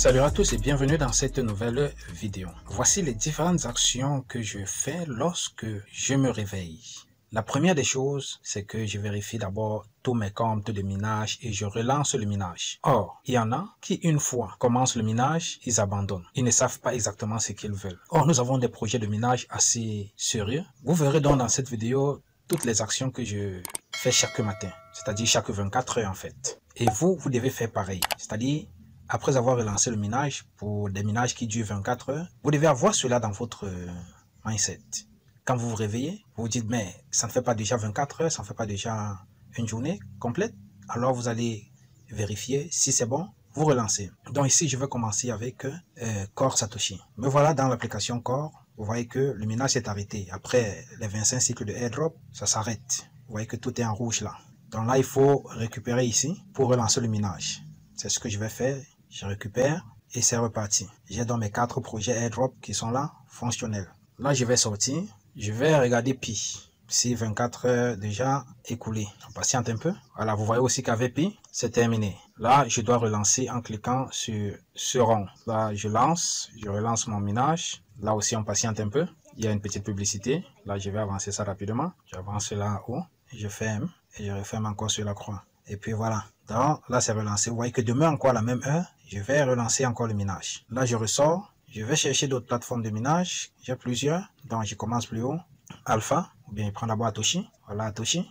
Salut à tous et bienvenue dans cette nouvelle vidéo. Voici les différentes actions que je fais lorsque je me réveille. La première des choses, c'est que je vérifie d'abord tous mes comptes de minage et je relance le minage. Or, il y en a qui, une fois commencent le minage, ils abandonnent. Ils ne savent pas exactement ce qu'ils veulent. Or, nous avons des projets de minage assez sérieux. Vous verrez donc dans cette vidéo toutes les actions que je fais chaque matin, c'est-à-dire chaque 24 heures en fait. Et vous devez faire pareil, c'est-à-dire après avoir relancé le minage pour des minages qui durent 24 heures, vous devez avoir cela dans votre mindset. Quand vous vous réveillez, vous vous dites, mais ça ne fait pas déjà 24 heures, ça ne fait pas déjà une journée complète. Alors vous allez vérifier si c'est bon, vous relancez. Donc ici, je vais commencer avec Core Satoshi. Me voilà dans l'application Core. Vous voyez que le minage s'est arrêté. Après les 25 cycles de airdrop, ça s'arrête. Vous voyez que tout est en rouge là. Donc là, il faut récupérer ici pour relancer le minage. C'est ce que je vais faire. Je récupère et c'est reparti. J'ai donc mes 4 projets airdrop qui sont là, fonctionnels. Là, je vais sortir. Je vais regarder Pi. Si 24 heures déjà écoulées. On patiente un peu. Voilà, vous voyez aussi qu'avec Pi, c'est terminé. Là, je dois relancer en cliquant sur ce rond. Là, je relance mon minage. Là aussi, on patiente un peu. Il y a une petite publicité. Là, je vais avancer ça rapidement. J'avance là-haut. Je ferme et je referme encore sur la croix. Et puis voilà. Donc là, c'est relancé. Vous voyez que demain, encore à la même heure, je vais relancer encore le minage. Là, je ressors. Je vais chercher d'autres plateformes de minage. J'ai plusieurs. Donc, je commence plus haut. Alpha. Ou bien, je prends d'abord Atoshi. Voilà, Atoshi.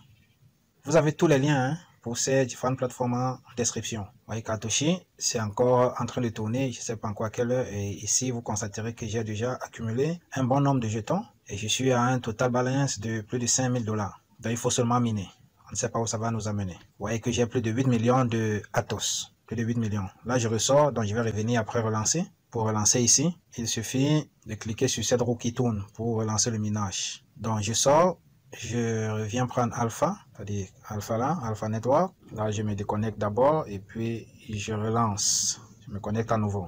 Vous avez tous les liens pour ces différentes plateformes en description. Vous voyez qu'Atoshi, c'est encore en train de tourner. Je ne sais pas encore à quelle heure. Et ici, vous constaterez que j'ai déjà accumulé un bon nombre de jetons. Et je suis à un total balance de plus de 5000 $. Donc, il faut seulement miner. On ne sait pas où ça va nous amener. Vous voyez que j'ai plus de 8 millions de Atos. Plus de 8 millions. Là, je ressors. Donc, je vais revenir après relancer. Pour relancer ici, il suffit de cliquer sur cette roue qui tourne pour relancer le minage. Donc, je sors. Je reviens prendre Alpha. C'est-à-dire Alpha là, Alpha Network. Là, je me déconnecte d'abord. Et puis, je relance. Je me connecte à nouveau.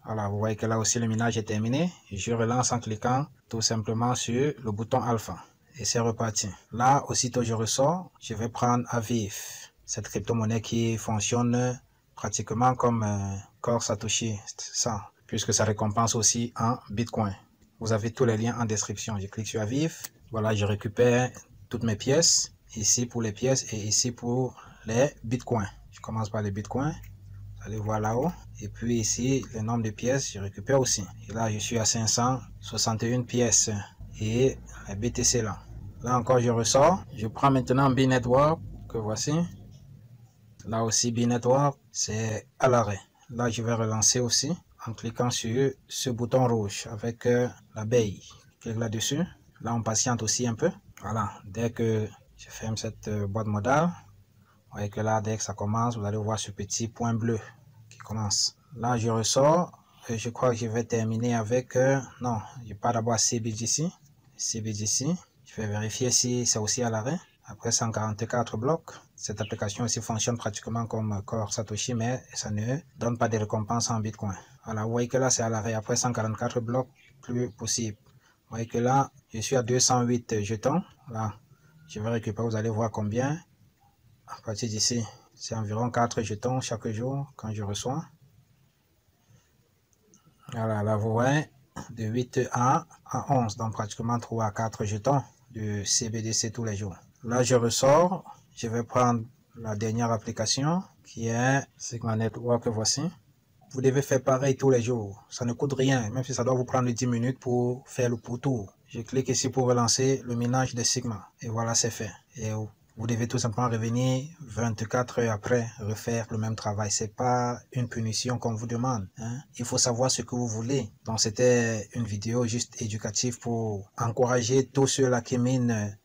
Voilà, vous voyez que là aussi, le minage est terminé. Je relance en cliquant tout simplement sur le bouton Alpha. Et c'est reparti. Là, aussitôt je ressors, je vais prendre Avif, cette crypto-monnaie qui fonctionne pratiquement comme Core Satoshi, ça, puisque ça récompense aussi en Bitcoin. Vous avez tous les liens en description. Je clique sur Avif. Voilà, je récupère toutes mes pièces. Ici pour les pièces et ici pour les Bitcoins. Je commence par les Bitcoins. Vous allez voir là-haut. Et puis ici, le nombre de pièces, je récupère aussi. Et là, je suis à 561 pièces. Et les BTC là. Là encore, je ressors. Je prends maintenant B-Network, que voici. Là aussi, B-Network, c'est à l'arrêt. Là, je vais relancer aussi en cliquant sur ce bouton rouge avec l'abeille. Clique là-dessus. Là, on patiente aussi un peu. Voilà. Dès que je ferme cette boîte modale, vous voyez que là, dès que ça commence, vous allez voir ce petit point bleu qui commence. Là, je ressors. Et je crois que je vais terminer avec... non, je pars d'abord à CBDC. CBDC. Je vais vérifier si c'est aussi à l'arrêt. Après 144 blocs. Cette application aussi fonctionne pratiquement comme Core Satoshi, mais ça ne donne pas de récompenses en Bitcoin. Voilà, vous voyez que là, c'est à l'arrêt. Après 144 blocs, plus possible. Vous voyez que là, je suis à 208 jetons. Là, je vais récupérer, vous allez voir combien. À partir d'ici, c'est environ 4 jetons chaque jour quand je reçois. Voilà, là, vous voyez, de 8 à 11, donc pratiquement 3 à 4 jetons de CBDC tous les jours. Là, je ressors. Je vais prendre la dernière application qui est Sigma Network, voici. Vous devez faire pareil tous les jours. Ça ne coûte rien, même si ça doit vous prendre 10 minutes pour faire le pourtour. Je clique ici pour relancer le minage de Sigma. Et voilà, c'est fait. Et vous devez tout simplement revenir 24 heures après, refaire le même travail. C'est pas une punition qu'on vous demande. Il faut savoir ce que vous voulez. Donc, c'était une vidéo juste éducative pour encourager tous ceux-là qui minent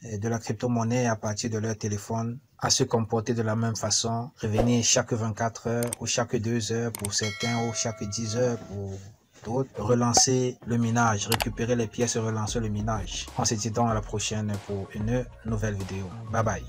de la crypto-monnaie à partir de leur téléphone à se comporter de la même façon, revenir chaque 24 heures ou chaque 2 heures pour certains ou chaque 10 heures pour d'autres, relancer le minage, récupérer les pièces et relancer le minage. On se dit donc à la prochaine pour une nouvelle vidéo. Bye bye.